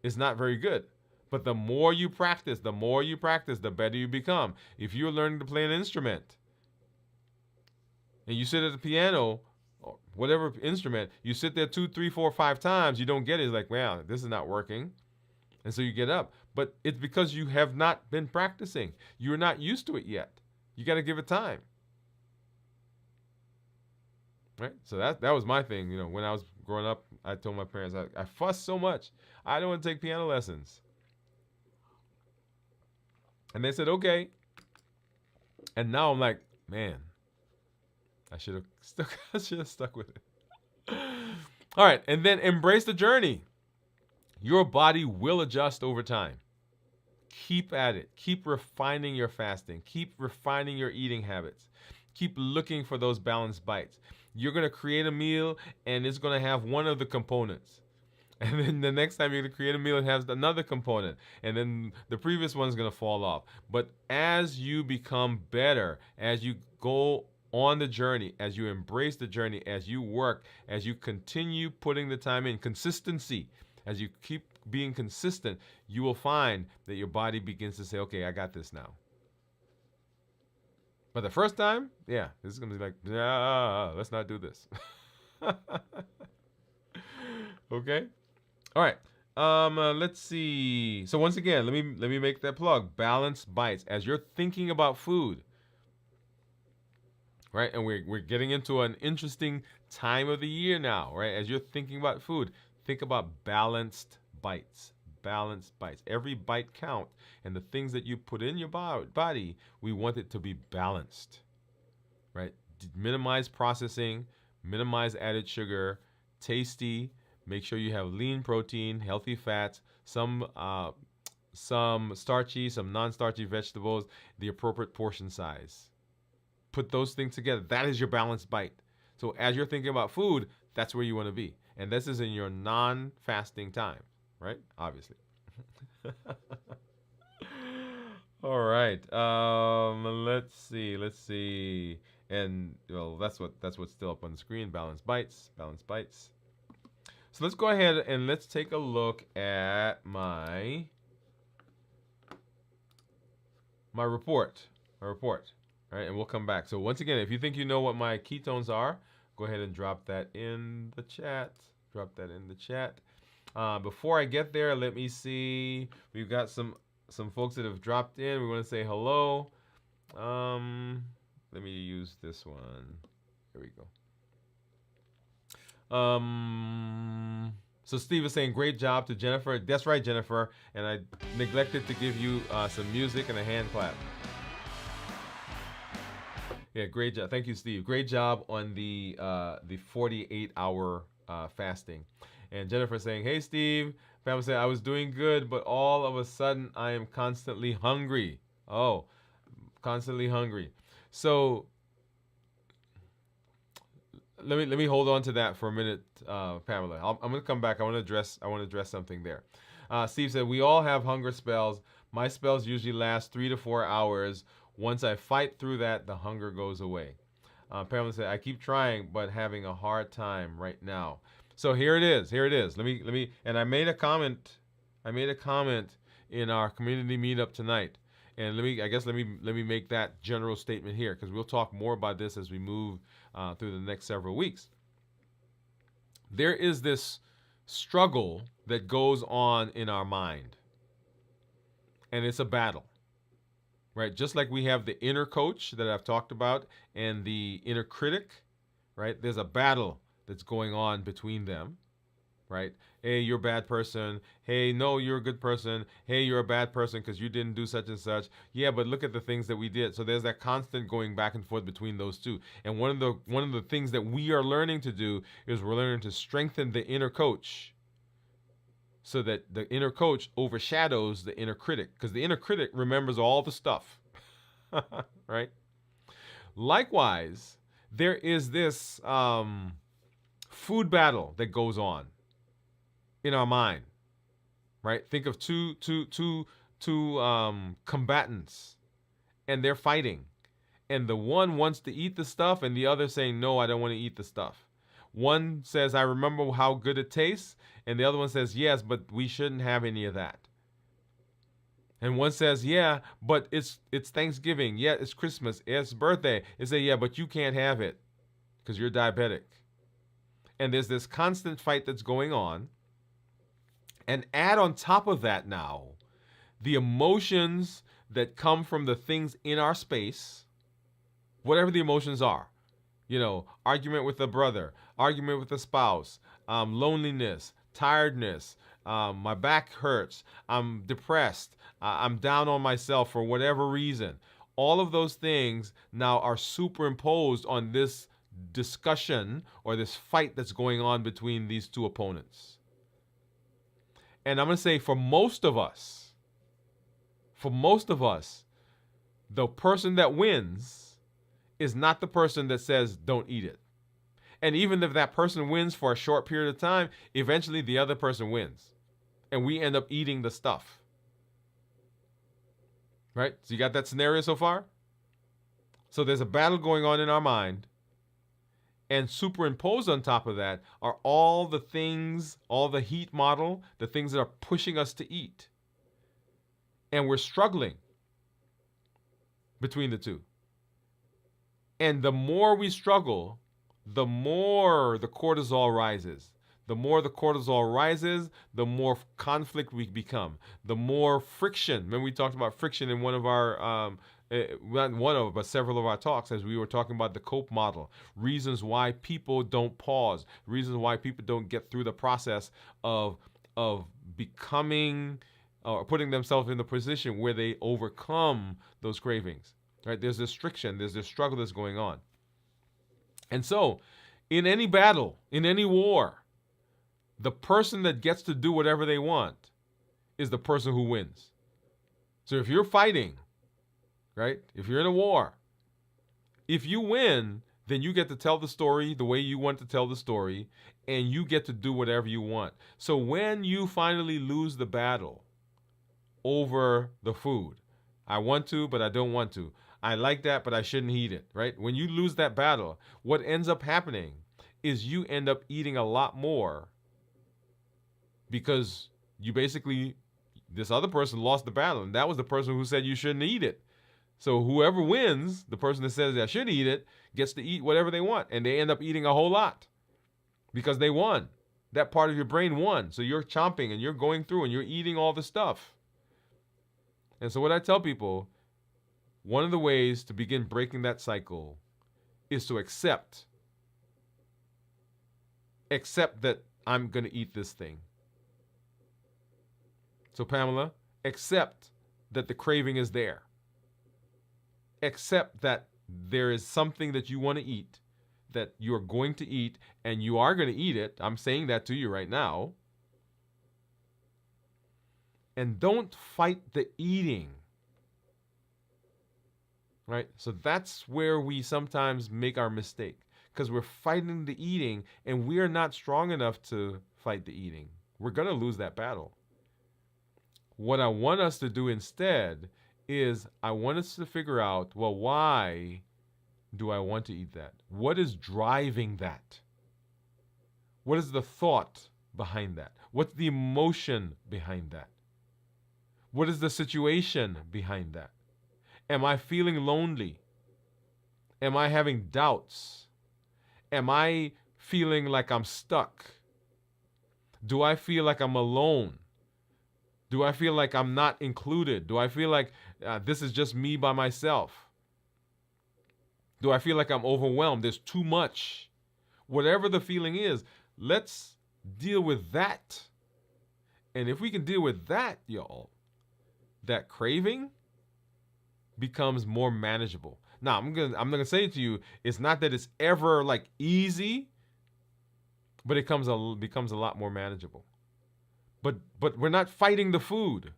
is not very good. But the more you practice, the better you become. If you're learning to play an instrument and you sit at the piano or whatever instrument, you sit there 2, 3, 4, 5 times, you don't get it. It's like, wow, this is not working. And so you get up. But it's because you have not been practicing. You're not used to it yet. You got to give it time. Right? So that was my thing. You know, when I was growing up, I told my parents, I fussed so much. I don't want to take piano lessons. And they said, okay. And now I'm like, man, I should have stuck with it. All right. And then embrace the journey. Your body will adjust over time. Keep at it. Keep refining your fasting. Keep refining your eating habits. Keep looking for those balanced bites. You're going to create a meal and it's going to have one of the components. And then the next time you're going to create a meal, it has another component. And then the previous one's going to fall off. But as you become better, as you go on the journey, as you embrace the journey, as you work, as you continue putting the time in, consistency, as you keep being consistent, you will find that your body begins to say, okay, I got this now. But the first time, yeah, this is going to be like, nah, let's not do this. Okay? All right. Let's see. So once again, let me make that plug. Balanced bites. As you're thinking about food, right? And we're getting into an interesting time of the year now, right? As you're thinking about food, think about balanced bites. Balanced bites. Every bite count, and the things that you put in your body, we want it to be balanced, right? Minimize processing, minimize added sugar, tasty. Make sure you have lean protein, healthy fats, some starchy, some non-starchy vegetables, the appropriate portion size. Put those things together. That is your balanced bite. So as you're thinking about food, that's where you want to be. And this is in your non-fasting time, right? Obviously. All right. Let's see. And well, that's what's still up on the screen. Balanced bites. So let's go ahead and let's take a look at my report. All right, and we'll come back. So once again, if you think you know what my ketones are, go ahead and drop that in the chat. Before I get there, let me see. We've got some folks that have dropped in. We want to say hello. Let me use this one. Here we go. So Steve is saying, great job to Jennifer. That's right, Jennifer. And I neglected to give you some music and a hand clap. Yeah, great job. Thank you, Steve. Great job on the 48-hour fasting. And Jennifer saying, hey, Steve. Pam said, I was doing good, but all of a sudden I am constantly hungry. Oh, constantly hungry. So let me hold on to that for a minute, Pamela. I'm going to come back. I want to address something there. Steve said, we all have hunger spells. My spells usually last 3 to 4 hours. Once I fight through that, the hunger goes away. Pamela said, I keep trying, but having a hard time right now. So here it is. Let me. And I made a comment in our community meetup tonight. And let me make that general statement here, because we'll talk more about this as we move through the next several weeks. There is this struggle that goes on in our mind, and it's a battle, right? Just like we have the inner coach that I've talked about and the inner critic, right? There's a battle that's going on between them, right? Hey, you're a bad person. Hey, no, you're a good person. Hey, you're a bad person because you didn't do such and such. Yeah, but look at the things that we did. So there's that constant going back and forth between those two. And one of the things that we are learning to do is we're learning to strengthen the inner coach so that the inner coach overshadows the inner critic, because the inner critic remembers all the stuff. Right? Likewise, there is this food battle that goes on in our mind, right? Think of two combatants, and they're fighting, and the one wants to eat the stuff, and the other saying, "No, I don't want to eat the stuff." One says, "I remember how good it tastes," and the other one says, "Yes, but we shouldn't have any of that." And one says, "Yeah, but it's Thanksgiving. Yeah, it's Christmas. It's birthday." They say, "Yeah, but you can't have it because you're diabetic." And there's this constant fight that's going on. And add on top of that now the emotions that come from the things in our space, whatever the emotions are. Argument with a brother, argument with a spouse, loneliness, tiredness, my back hurts, I'm depressed, I'm down on myself for whatever reason. All of those things now are superimposed on this discussion or this fight that's going on between these two opponents. And I'm going to say for most of us, the person that wins is not the person that says don't eat it. And even if that person wins for a short period of time, eventually the other person wins. And we end up eating the stuff. Right? So you got that scenario so far? So there's a battle going on in our mind. And superimposed on top of that are all the things, all the heat model, the things that are pushing us to eat. And we're struggling between the two. And the more we struggle, the more the cortisol rises. The more the cortisol rises, the more conflict we become. The more friction. Remember we talked about friction in one of our, not one of, but several of our talks as we were talking about the COPE model. Reasons why people don't pause. Reasons why people don't get through the process of becoming or putting themselves in the position where they overcome those cravings. Right? There's this friction. There's this struggle that's going on. And so, in any battle, in any war, the person that gets to do whatever they want is the person who wins. So if you're fighting, right? If you're in a war, if you win, then you get to tell the story the way you want to tell the story, and you get to do whatever you want. So when you finally lose the battle over the food, I want to, but I don't want to. I like that, but I shouldn't eat it, right? When you lose that battle, what ends up happening is you end up eating a lot more because you basically, this other person lost the battle, and that was the person who said you shouldn't eat it. So whoever wins, the person that says I should eat it, gets to eat whatever they want, and they end up eating a whole lot because they won. That part of your brain won. So you're chomping and you're going through and you're eating all the stuff. And so what I tell people, one of the ways to begin breaking that cycle is to accept that I'm going to eat this thing. So Pamela, accept that the craving is there. Accept that there is something that you want to eat, that you're going to eat, and you are going to eat it. I'm saying that to you right now. And don't fight the eating. Right? So that's where we sometimes make our mistake, because we're fighting the eating and we are not strong enough to fight the eating. We're going to lose that battle. What I want us to do instead is I want us to figure out, well, why do I want to eat that? What is driving that? What is the thought behind that? What's the emotion behind that? What is the situation behind that? Am I feeling lonely? Am I having doubts? Am I feeling like I'm stuck? Do I feel like I'm alone? Do I feel like I'm not included? Do I feel like this is just me by myself? Do I feel like I'm overwhelmed? There's too much. Whatever the feeling is, let's deal with that. And if we can deal with that, y'all, that craving becomes more manageable. Now, I'm gonna say to you, it's not that it's ever like easy, but it becomes a lot more manageable. but we're not fighting the food.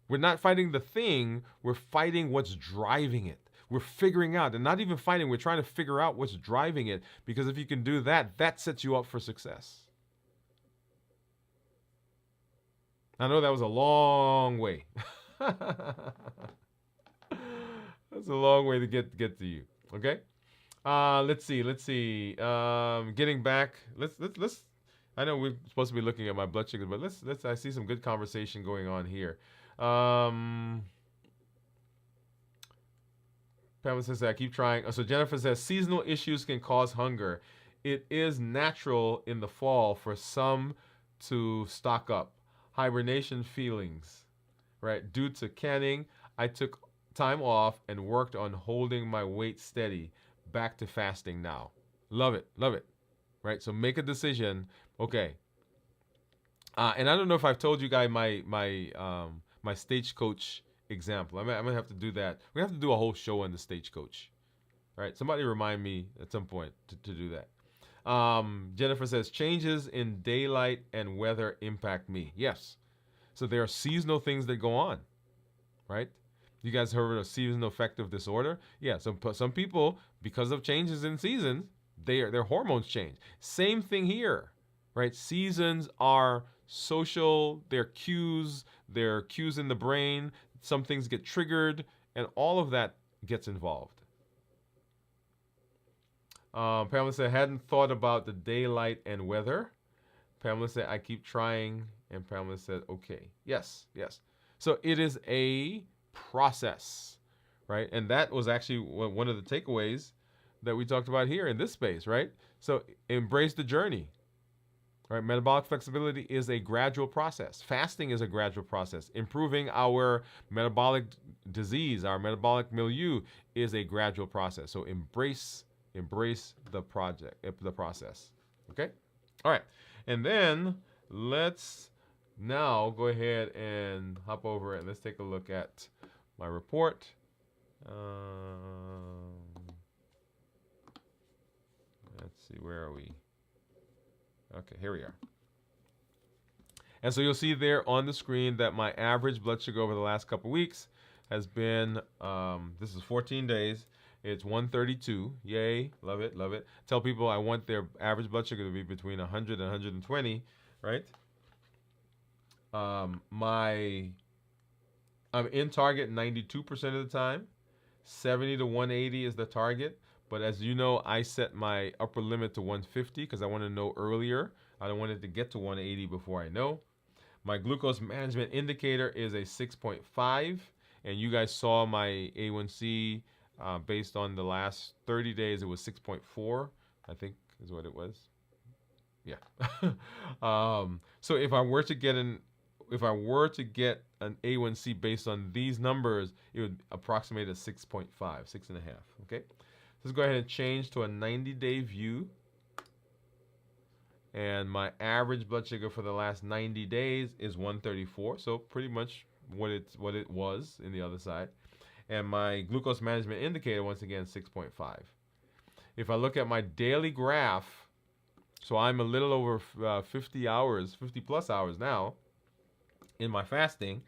We're not fighting the thing. We're fighting what's driving it. We're figuring out, and not even fighting. We're trying to figure out what's driving it, because if you can do that, that sets you up for success. I know that was a long way. That's a long way to get to you. Okay. Let's see. Getting back. Let's. I know we're supposed to be looking at my blood sugar, but let's. I see some good conversation going on here. Pamela says I keep trying. So Jennifer says seasonal issues can cause hunger. It is natural in the fall for some to stock up. Hibernation feelings, right? Due to canning, I took time off and worked on holding my weight steady. Back to fasting now. Love it, right? So make a decision. Okay. And I don't know if I've told you guys my stagecoach example. I'm gonna have to do that. We have to do a whole show on the stagecoach. All right. Somebody remind me at some point to do that. Jennifer says changes in daylight and weather impact me. Yes. So there are seasonal things that go on, right? You guys heard of seasonal affective disorder? Yeah. Some people, because of changes in seasons, their hormones change. Same thing here, right? Seasons are social. They're cues in the brain. Some things get triggered, and all of that gets involved. Pamela said, hadn't thought about the daylight and weather. Pamela said, I keep trying. And Pamela said, okay. Yes. So it is a process, right? And that was actually one of the takeaways that we talked about here in this space, right? So embrace the journey, right? Metabolic flexibility is a gradual process. Fasting is a gradual process. Improving our metabolic disease, our metabolic milieu is a gradual process. So embrace the process. Okay? All right. And then let's now go ahead and hop over and let's take a look at my report. Let's see, where are we? Okay, here we are. And so you'll see there on the screen that my average blood sugar over the last couple weeks has been, this is 14 days. It's 132. Yay. Love it. Tell people I want their average blood sugar to be between 100 and 120, right? I'm in target 92% of the time. 70 to 180 is the target. But as you know, I set my upper limit to 150 because I want to know earlier. I don't want it to get to 180 before I know. My glucose management indicator is a 6.5. And you guys saw my A1C based on the last 30 days. It was 6.4, I think is what it was. Yeah. So if I were to get an A1C based on these numbers, it would approximate a 6.5, 6.5. Okay. Let's go ahead and change to a 90-day view. And my average blood sugar for the last 90 days is 134. So pretty much what it was in the other side. And my glucose management indicator, once again, 6.5. If I look at my daily graph, so I'm a little over 50 plus hours now in my fasting.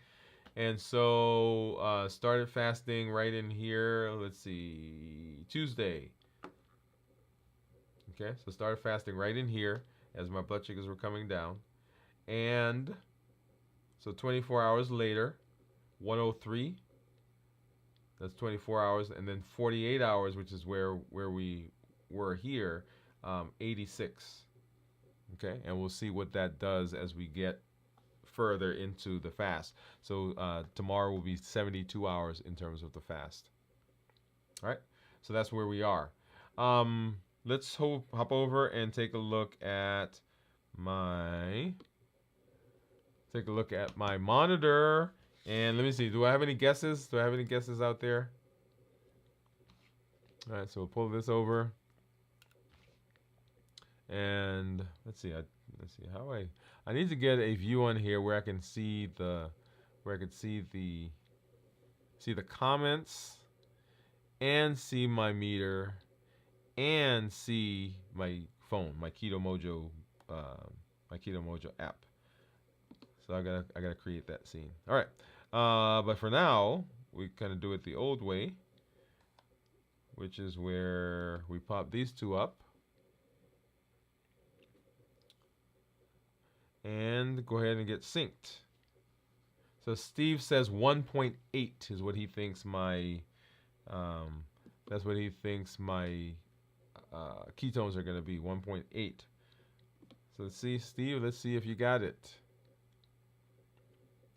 And so started fasting right in here, let's see, Tuesday. Okay, so started fasting right in here as my blood sugars were coming down. And so 24 hours later, 103. That's 24 hours. And then 48 hours, which is where we were here, 86. Okay, and we'll see what that does as we get further into the fast. So tomorrow will be 72 hours in terms of the fast. All right, so that's where we are. Let's hop over and take a look at my monitor. And let me see, do I have any guesses? Do I have any guesses out there? All right, so we'll pull this over. And let's see how I need to get a view on here where I can see the comments and see my meter and see my phone, my Keto Mojo app. So I gotta create that scene. All right. But for now, we kind of do it the old way, which is where we pop these two up and go ahead and get synced. So Steve says 1.8 is what he thinks my that's what he thinks my ketones are going to be, 1.8. So let's see, Steve. Let's see if you got it.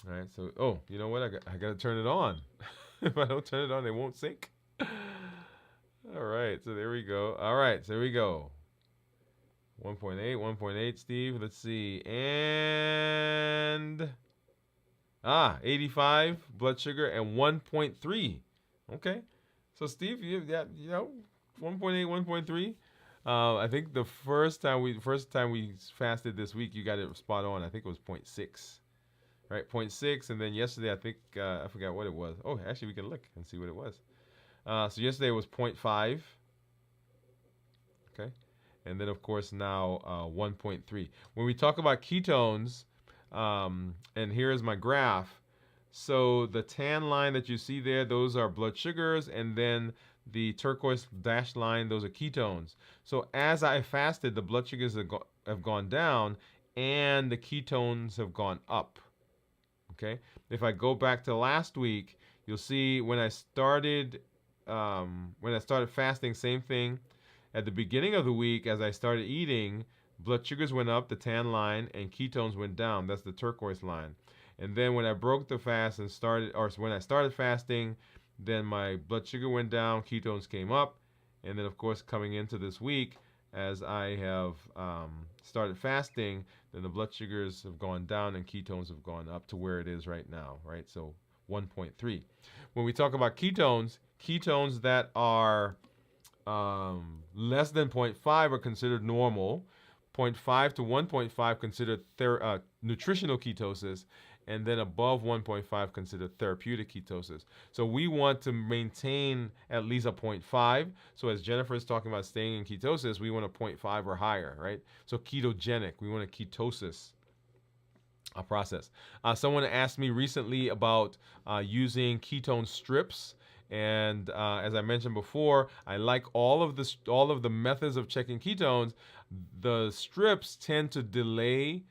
All right. So, oh, you know what? I got to turn it on. If I don't turn it on, it won't sync. All right. So there we go. All right. So there we go. 1.8, 1.8, Steve. Let's see. And 85 blood sugar and 1.3. Okay. So Steve, you 1.8, 1.3. I think the first time we fasted this week, you got it spot on. I think it was 0.6, right? 0.6, and then yesterday I think I forgot what it was. Oh, actually we can look and see what it was. So yesterday it was 0.5. Okay, and then of course now 1.3. When we talk about ketones, and here is my graph. So the tan line that you see there, those are blood sugars, and then the turquoise dashed line, those are ketones. So as I fasted, the blood sugars have gone down and the ketones have gone up. Okay. If I go back to last week, you'll see when I started fasting, same thing. At the beginning of the week, as I started eating, blood sugars went up, the tan line, and ketones went down. That's the turquoise line. And then when I broke the fast and when I started fasting, then my blood sugar went down, ketones came up, and then of course coming into this week, as I have started fasting, then the blood sugars have gone down and ketones have gone up to where it is right now, right? So 1.3. When we talk about ketones that are less than 0.5 are considered normal. 0.5 to 1.5 considered nutritional ketosis, and then above 1.5 considered therapeutic ketosis. So we want to maintain at least a 0.5. So as Jennifer is talking about staying in ketosis, we want a 0.5 or higher, right? So ketogenic, we want a ketosis process. Someone asked me recently about using ketone strips. And as I mentioned before, I like all of the methods of checking ketones. The strips tend to delay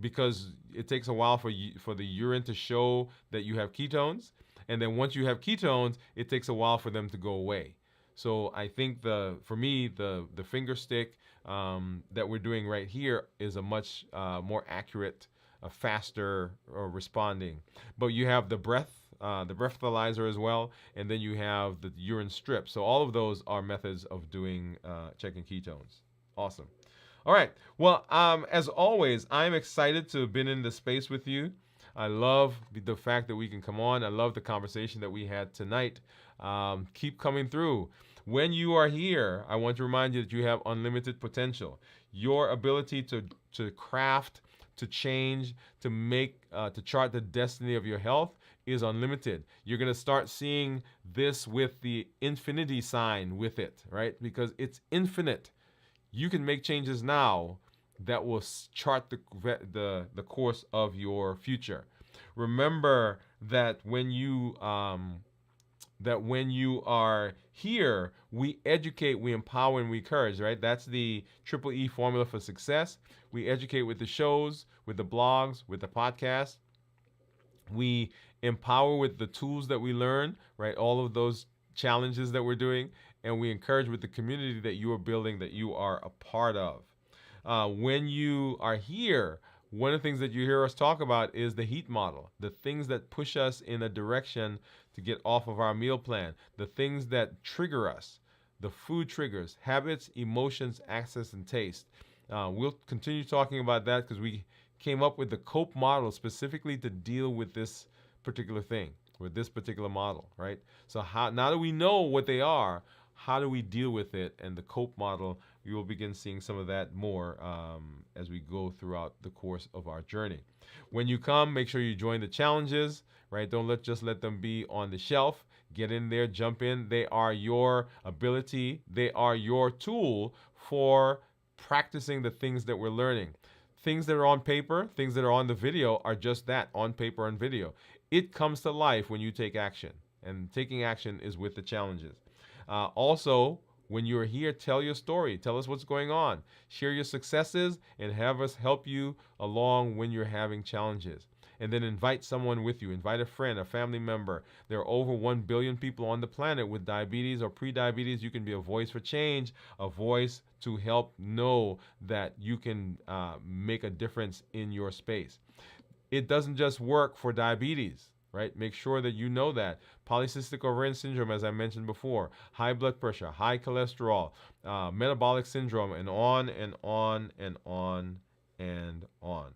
because it takes a while for the urine to show that you have ketones, and then once you have ketones, it takes a while for them to go away. So I think for me the finger stick that we're doing right here is a much more accurate, faster responding. But you have the breathalyzer as well, and then you have the urine strip. So all of those are methods of doing checking ketones. Awesome. All right. Well, as always, I'm excited to have been in this space with you. I love the fact that we can come on. I love the conversation that we had tonight. Keep coming through. When you are here, I want to remind you that you have unlimited potential. Your ability to craft, to change, to make, to chart the destiny of your health is unlimited. You're going to start seeing this with the infinity sign with it, right? Because it's infinite. You can make changes now that will chart the course of your future. Remember that when you are here, we educate, we empower, and we encourage, right? That's the Triple E formula for success. We educate with the shows, with the blogs, with the podcast. We empower with the tools that we learn, right? All of those challenges that we're doing, and we encourage with the community that you are building, that you are a part of. When you are here, one of the things that you hear us talk about is the HEAT model, the things that push us in a direction to get off of our meal plan, the things that trigger us, the food triggers, habits, emotions, access, and taste. We'll continue talking about that because we came up with the COPE model specifically to deal with this particular thing, with this particular model, right? So now that we know what they are, how do we deal with it? And the COPE model, we will begin seeing some of that more as we go throughout the course of our journey. When you come, make sure you join the challenges, right? Don't just let them be on the shelf. Get in there, jump in. They are your ability. They are your tool for practicing the things that we're learning. things that are on paper, things that are on the video are just that, on paper and video. It comes to life when you take action, and taking action is with the challenges. Also, when you're here, tell your story. Tell us what's going on. Share your successes and have us help you along when you're having challenges. And then invite someone with you. Invite a friend, a family member. There are over 1 billion people on the planet with diabetes or pre-diabetes. You can be a voice for change, a voice to help know that you can make a difference in your space. It doesn't just work for diabetes, right? Make sure that you know that. Polycystic ovarian syndrome, as I mentioned before, high blood pressure, high cholesterol, metabolic syndrome, and on and on and on and on.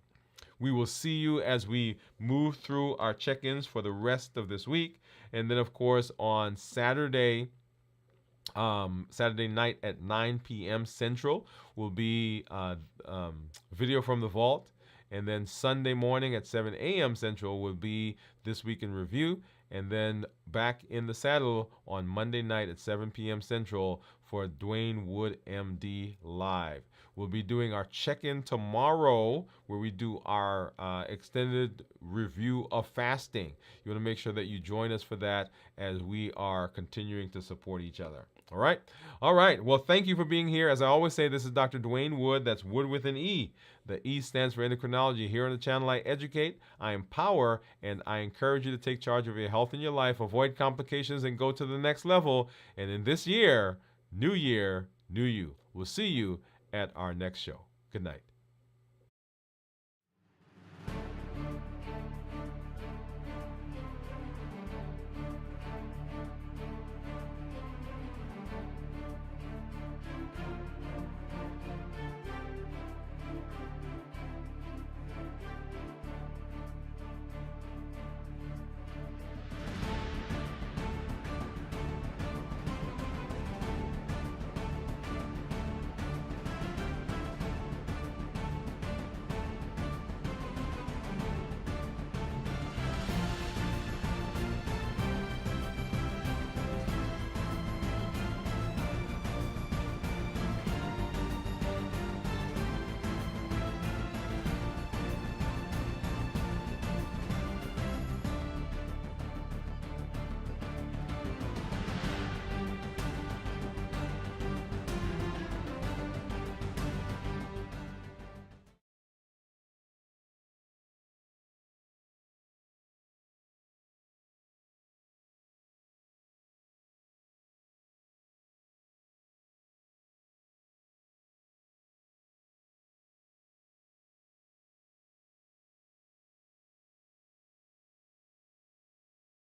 We will see you as we move through our check-ins for the rest of this week. And then, of course, on Saturday night at 9 p.m. Central will be video from the vault. And then Sunday morning at 7 a.m. Central will be This Week in Review. And then back in the saddle on Monday night at 7 p.m. Central for Dwain Woode, MD Live. We'll be doing our check-in tomorrow where we do our extended review of fasting. You want to make sure that you join us for that as we are continuing to support each other. All right? All right. Well, thank you for being here. As I always say, this is Dr. Dwain Woode. That's Wood with an E. The E stands for endocrinology. Here on the channel, I educate, I empower, and I encourage you to take charge of your health and your life, avoid complications, and go to the next level. And in this year, new you. We'll see you at our next show. Good night.